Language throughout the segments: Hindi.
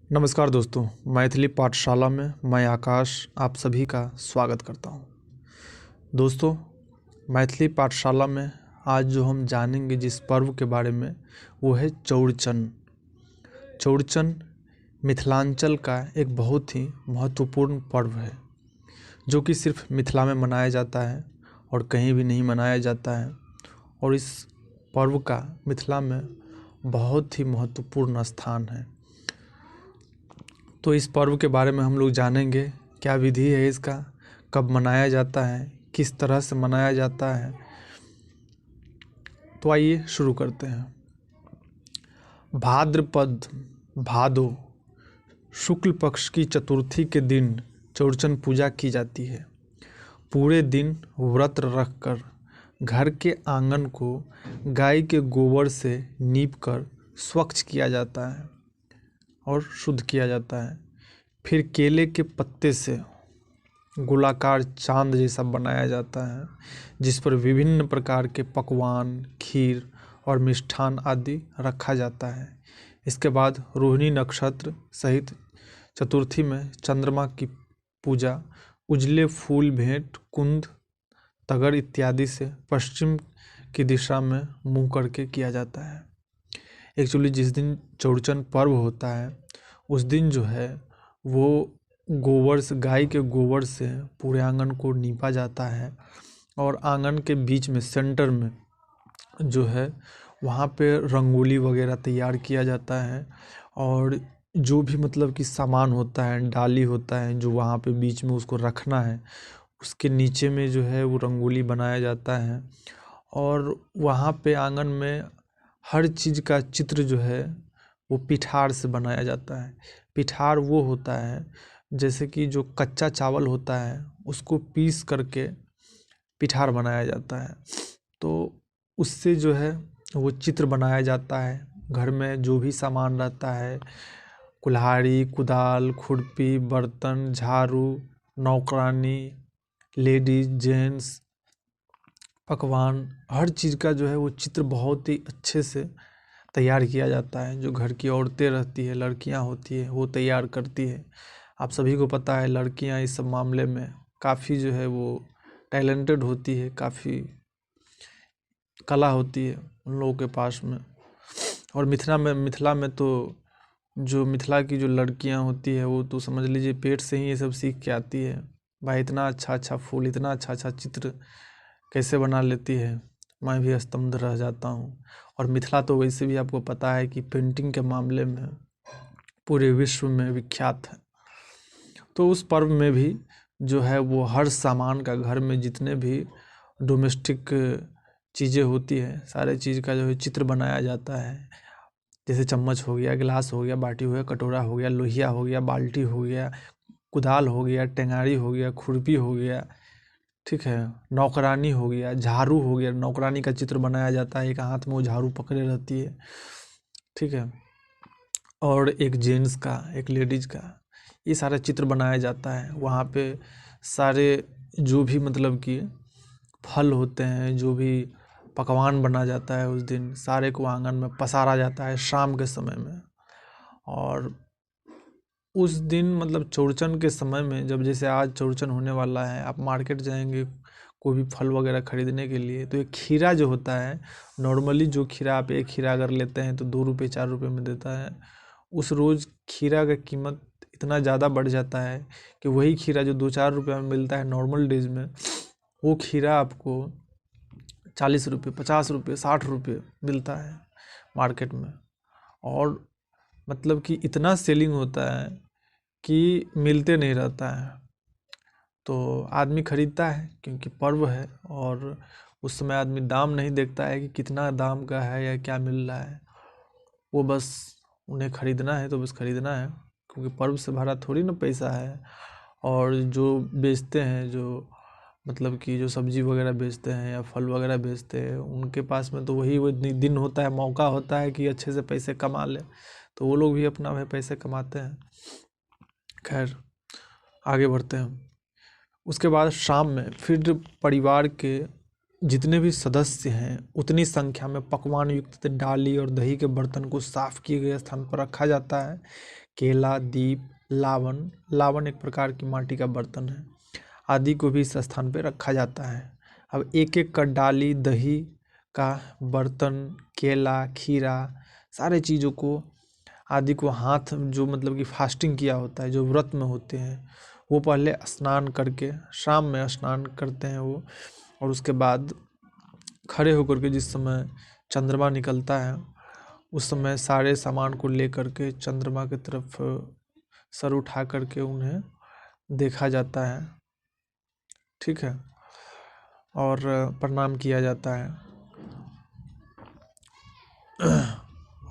नमस्कार दोस्तों, मैथिली पाठशाला में मैं आकाश आप सभी का स्वागत करता हूं। दोस्तों, मैथिली पाठशाला में आज जो हम जानेंगे जिस पर्व के बारे में वो है चौड़चन। चौड़चन मिथिलांचल का एक बहुत ही महत्वपूर्ण पर्व है जो कि सिर्फ मिथिला में मनाया जाता है और कहीं भी नहीं मनाया जाता है। और इस पर्व का मिथिला में बहुत ही महत्वपूर्ण स्थान है। तो इस पर्व के बारे में हम लोग जानेंगे, क्या विधि है इसका, कब मनाया जाता है, किस तरह से मनाया जाता है। तो आइए शुरू करते हैं। भाद्रपद भादो शुक्ल पक्ष की चतुर्थी के दिन चौड़चन पूजा की जाती है। पूरे दिन व्रत रखकर घर के आंगन को गाय के गोबर से नीप कर स्वच्छ किया जाता है और शुद्ध किया जाता है। फिर केले के पत्ते से गोलाकार चांद जैसा बनाया जाता है जिस पर विभिन्न प्रकार के पकवान, खीर और मिष्ठान आदि रखा जाता है। इसके बाद रोहिणी नक्षत्र सहित चतुर्थी में चंद्रमा की पूजा उजले फूल भेंट कुंद तगर इत्यादि से पश्चिम की दिशा में मुंह करके किया जाता है। एक्चुअली जिस दिन चौड़चन पर्व होता है उस दिन जो है वो गोबर से, गाय के गोबर से पूरे आंगन को नीपा जाता है और आंगन के बीच में सेंटर में जो है वहाँ पे रंगोली वगैरह तैयार किया जाता है। और जो भी मतलब कि सामान होता है, डाली होता है जो वहाँ पे बीच में उसको रखना है, उसके नीचे में जो है वो रंगोली बनाया जाता है। और वहाँ पे आंगन में हर चीज़ का चित्र जो है वो पिठार से बनाया जाता है। पिठार वो होता है जैसे कि जो कच्चा चावल होता है उसको पीस करके पिठार बनाया जाता है। तो उससे जो है वो चित्र बनाया जाता है। घर में जो भी सामान रहता है, कुल्हाड़ी, कुदाल, खुरपी, बर्तन, झाड़ू, नौकरानी, लेडीज, जेंट्स, पकवान, हर चीज़ का जो है वो चित्र बहुत ही अच्छे से तैयार किया जाता है। जो घर की औरतें रहती है, लड़कियां होती है, वो तैयार करती है। आप सभी को पता है लड़कियां इस सब मामले में काफ़ी जो है वो टैलेंटेड होती है, काफ़ी कला होती है उन लोगों के पास में। और मिथिला में तो जो मिथिला की जो लड़कियां होती है वो तो समझ लीजिए पेट से ही ये सब सीख के आती है। भाई इतना अच्छा अच्छा फूल, इतना अच्छा अच्छा चित्र कैसे बना लेती है, मैं भी स्तब्ध रह जाता हूँ। और मिथिला तो वैसे भी आपको पता है कि पेंटिंग के मामले में पूरे विश्व में विख्यात है। तो उस पर्व में भी जो है वो हर सामान का, घर में जितने भी डोमेस्टिक चीज़ें होती है सारे चीज़ का जो है चित्र बनाया जाता है। जैसे चम्मच हो गया, गिलास हो गया, बाटी हो गया, कटोरा हो गया, लोहिया हो गया, बाल्टी हो गया, कुदाल हो गया, टेंगारी हो गया, खुरपी हो गया, ठीक है, नौकरानी हो गया, झाड़ू हो गया। नौकरानी का चित्र बनाया जाता है, एक हाथ में वो झाड़ू पकड़े रहती है, ठीक है। और एक जेंट्स का, एक लेडीज़ का, ये सारा चित्र बनाया जाता है। वहाँ पे सारे जो भी मतलब कि फल होते हैं, जो भी पकवान बना जाता है उस दिन सारे को आंगन में पसारा जाता है शाम के समय में। और उस दिन मतलब चौड़चन के समय में, जब जैसे आज चौड़चन होने वाला है, आप मार्केट जाएंगे कोई भी फल वगैरह खरीदने के लिए, तो एक खीरा जो होता है, नॉर्मली जो खीरा आप एक खीरा अगर लेते हैं तो 2 रुपये 4 रुपये में देता है, उस रोज़ खीरा का कीमत इतना ज़्यादा बढ़ जाता है कि वही खीरा जो 2-4 रुपये में मिलता है नॉर्मल डेज में, वो खीरा आपको 40 रुपये, 50 रुपये, 60 रुपये मिलता है मार्केट में। और मतलब कि इतना सेलिंग होता है कि मिलते नहीं रहता है। तो आदमी खरीदता है क्योंकि पर्व है, और उस समय आदमी दाम नहीं देखता है कि कितना दाम का है या क्या मिल रहा है। वो बस उन्हें खरीदना है तो बस खरीदना है, क्योंकि पर्व से भरा थोड़ी ना पैसा है। और जो बेचते हैं, जो मतलब कि जो सब्जी वगैरह बेचते हैं या फल वगैरह बेचते हैं, उनके पास में तो वही वो दिन होता है, मौका होता है कि अच्छे से पैसे कमा ले, तो वो लोग भी अपना वह पैसे कमाते हैं। खैर आगे बढ़ते हैं। उसके बाद शाम में फिर परिवार के जितने भी सदस्य हैं उतनी संख्या में पकवान युक्त डाली और दही के बर्तन को साफ किए गए स्थान पर रखा जाता है केला, दीप, लावन, लावन एक प्रकार की माटी का बर्तन है, आदि को भी इस स्थान पे रखा जाता है। अब एक एक कर डाली, दही का बर्तन, केला, खीरा, सारे चीज़ों को आदि को हाथ, जो मतलब कि फास्टिंग किया होता है, जो व्रत में होते हैं, वो पहले स्नान करके, शाम में स्नान करते हैं वो, और उसके बाद खड़े होकर के जिस समय चंद्रमा निकलता है उस समय सारे सामान को लेकर के चंद्रमा की तरफ सर उठा करके उन्हें देखा जाता है, ठीक है, और प्रणाम किया जाता है।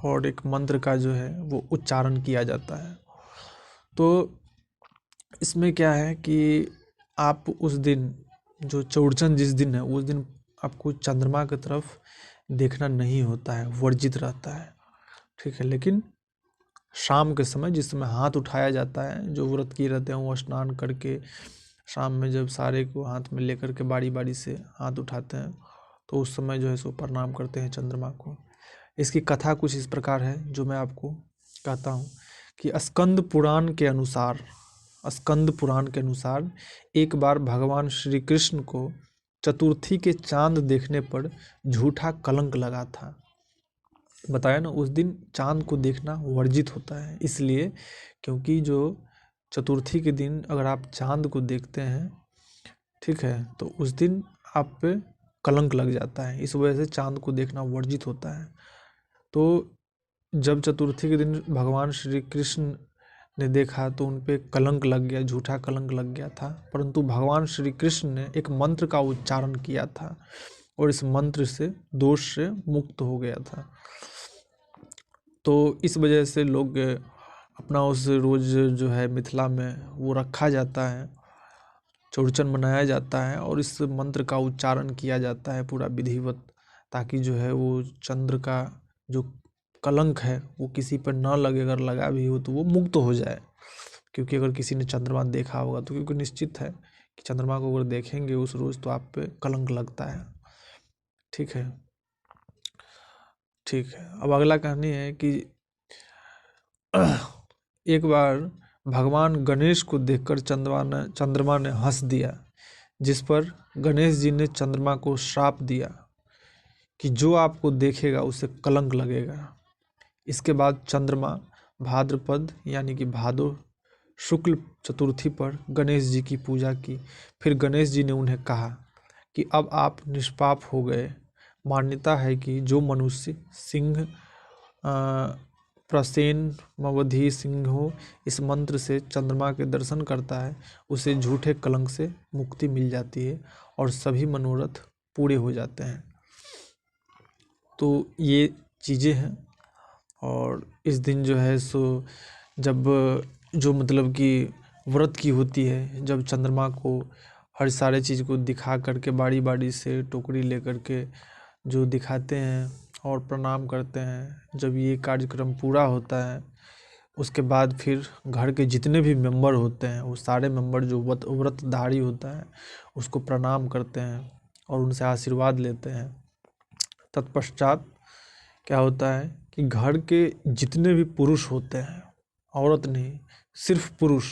और एक मंत्र का जो है वो उच्चारण किया जाता है। तो इसमें क्या है कि आप उस दिन, जो चौड़चन जिस दिन है, उस दिन आपको चंद्रमा की तरफ देखना नहीं होता है, वर्जित रहता है, ठीक है। लेकिन शाम के समय जिस समय हाथ उठाया जाता है, जो व्रत किए रहते हैं वो स्नान करके शाम में जब सारे को हाथ में लेकर के बारी बारी से हाथ उठाते हैं, तो उस समय जो है सो प्रणाम करते हैं चंद्रमा को। इसकी कथा कुछ इस प्रकार है, जो मैं आपको कहता हूँ कि स्कंद पुराण के अनुसार एक बार भगवान श्री कृष्ण को चतुर्थी के चांद देखने पर झूठा कलंक लगा था। बताया ना, उस दिन चांद को देखना वर्जित होता है, इसलिए क्योंकि जो चतुर्थी के दिन अगर आप चांद को देखते हैं, ठीक है, तो उस दिन आप पे कलंक लग जाता है, इस वजह से चांद को देखना वर्जित होता है। तो जब चतुर्थी के दिन भगवान श्री कृष्ण ने देखा तो उन पे कलंक लग गया, झूठा कलंक लग गया था, परंतु भगवान श्री कृष्ण ने एक मंत्र का उच्चारण किया था और इस मंत्र से, दोष से मुक्त हो गया था। तो इस वजह से लोग अपना उस रोज़ जो है मिथिला में वो रखा जाता है, चौड़चन मनाया जाता है और इस मंत्र का उच्चारण किया जाता है पूरा विधिवत, ताकि जो है वो चंद्र का जो कलंक है वो किसी पर न लगे, अगर लगा भी हो तो वो मुक्त हो जाए। क्योंकि अगर किसी ने चंद्रमा देखा होगा तो, क्योंकि निश्चित है कि चंद्रमा को अगर देखेंगे उस रोज़ तो आप पे कलंक लगता है, ठीक है। ठीक है, अब अगला कहानी है कि एक बार भगवान गणेश को देखकर चंद्रमा ने हंस दिया, जिस पर गणेश जी ने चंद्रमा को श्राप दिया कि जो आपको देखेगा उसे कलंक लगेगा। इसके बाद चंद्रमा भाद्रपद यानी कि भादो शुक्ल चतुर्थी पर गणेश जी की पूजा की। फिर गणेश जी ने उन्हें कहा कि अब आप निष्पाप हो गए। मान्यता है कि जो मनुष्य सिंह प्रसेन मवधि सिंहो इस मंत्र से चंद्रमा के दर्शन करता है, उसे झूठे कलंक से मुक्ति मिल जाती है और सभी मनोरथ पूरे हो जाते हैं। तो ये चीज़ें हैं। और इस दिन जो है सो जब जो मतलब कि व्रत की होती है, जब चंद्रमा को हर सारे चीज़ को दिखा करके बारी बारी से टोकरी लेकर के जो दिखाते हैं और प्रणाम करते हैं, जब ये कार्यक्रम पूरा होता है उसके बाद फिर घर के जितने भी मेंबर होते हैं वो सारे मेंबर जो व्रतधारी होता है उसको प्रणाम करते हैं और उनसे आशीर्वाद लेते हैं। तत्पश्चात क्या होता है कि घर के जितने भी पुरुष होते हैं, औरत नहीं, सिर्फ पुरुष,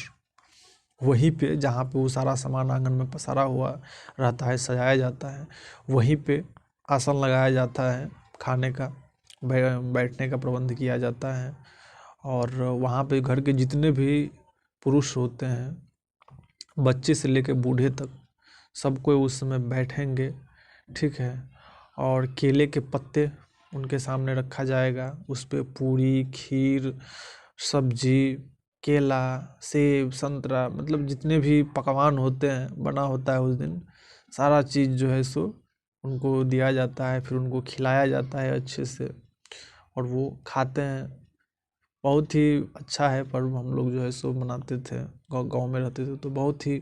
वहीं पे जहाँ पे वो सारा सामान आंगन में पसारा हुआ रहता है, सजाया जाता है, वहीं पे आसन लगाया जाता है, खाने का बैठने का प्रबंध किया जाता है और वहाँ पे घर के जितने भी पुरुष होते हैं, बच्चे से लेकर बूढ़े तक, सबको उस समय बैठेंगे, ठीक है। और केले के पत्ते उनके सामने रखा जाएगा, उस पे पूरी, खीर, सब्जी, केला, सेब, संतरा, मतलब जितने भी पकवान होते हैं, बना होता है उस दिन, सारा चीज़ जो है सो उनको दिया जाता है, फिर उनको खिलाया जाता है अच्छे से और वो खाते हैं। बहुत ही अच्छा है पर्व, हम लोग जो है सो मनाते थे, गाँव में रहते थे तो बहुत ही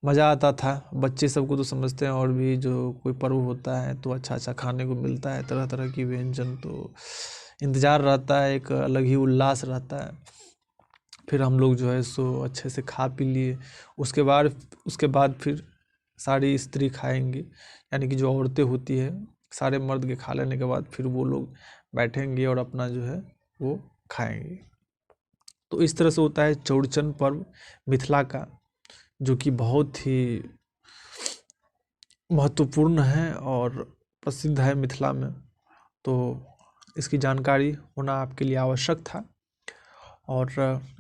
मज़ा आता था। बच्चे सबको तो समझते हैं, और भी जो कोई पर्व होता है तो अच्छा अच्छा खाने को मिलता है, तरह तरह की व्यंजन, तो इंतज़ार रहता है, एक अलग ही उल्लास रहता है। फिर हम लोग जो है सो अच्छे से खा पी लिए, उसके बाद फिर सारी स्त्री खाएंगी, यानी कि जो औरतें होती है, सारे मर्द के खा लेने के बाद फिर वो लोग बैठेंगे और अपना जो है वो खाएंगे। तो इस तरह से होता है चौड़चन पर्व मिथिला का, जो कि बहुत ही महत्वपूर्ण है और प्रसिद्ध है मिथिला में। तो इसकी जानकारी होना आपके लिए आवश्यक था। और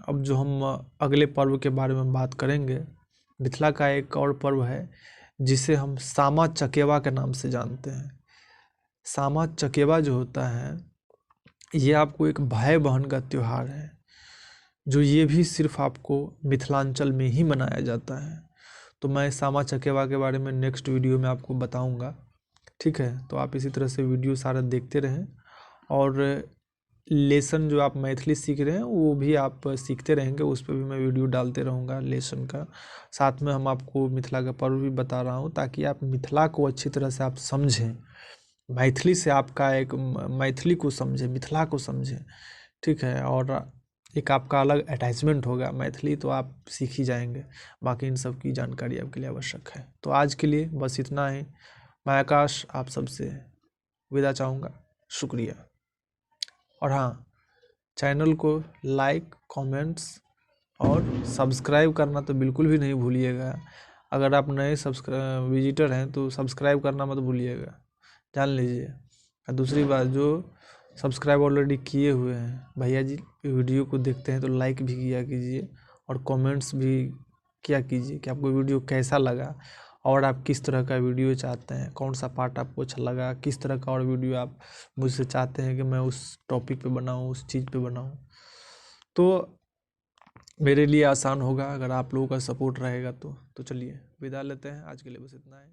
अब जो हम अगले पर्व के बारे में बात करेंगे, मिथिला का एक और पर्व है जिसे हम सामा चकेवा के नाम से जानते हैं। सामा चकेवा जो होता है ये आपको एक भाई बहन का त्योहार है, जो ये भी सिर्फ आपको मिथिलांचल में ही मनाया जाता है। तो मैं सामा चकेवा के बारे में नेक्स्ट वीडियो में आपको बताऊंगा, ठीक है। तो आप इसी तरह से वीडियो सारा देखते रहें, और लेसन जो आप मैथिली सीख रहे हैं वो भी आप सीखते रहेंगे, उस पर भी मैं वीडियो डालते रहूँगा लेसन का। साथ में हम आपको मिथिला का पर्व भी बता रहा हूँ, ताकि आप मिथिला को अच्छी तरह से आप समझें, मैथिली से आपका एक मैथिली को समझें, मिथिला को समझें, ठीक है। और एक आपका अलग अटैचमेंट होगा मैथिली, तो आप सीख ही जाएंगे। बाकी इन सब की जानकारी आपके लिए आवश्यक है। तो आज के लिए बस इतना ही। मैं आकाश आप सबसे विदा चाहूँगा। शुक्रिया। और हाँ, चैनल को लाइक, कमेंट्स और सब्सक्राइब करना तो बिल्कुल भी नहीं भूलिएगा। अगर आप नए विजिटर हैं तो सब्सक्राइब करना मत भूलिएगा, जान लीजिए। और दूसरी बात, जो सब्सक्राइब ऑलरेडी किए हुए हैं भैया जी, वीडियो को देखते हैं तो लाइक भी किया कीजिए और कमेंट्स भी किया कीजिए कि आपको वीडियो कैसा लगा, और आप किस तरह का वीडियो चाहते हैं, कौन सा पार्ट आपको अच्छा लगा, किस तरह का और वीडियो आप मुझसे चाहते हैं कि मैं उस टॉपिक पे बनाऊं, उस चीज़ पे बनाऊं। तो मेरे लिए आसान होगा अगर आप लोगों का सपोर्ट रहेगा। तो चलिए विदा लेते हैं, आज के लिए बस इतना है।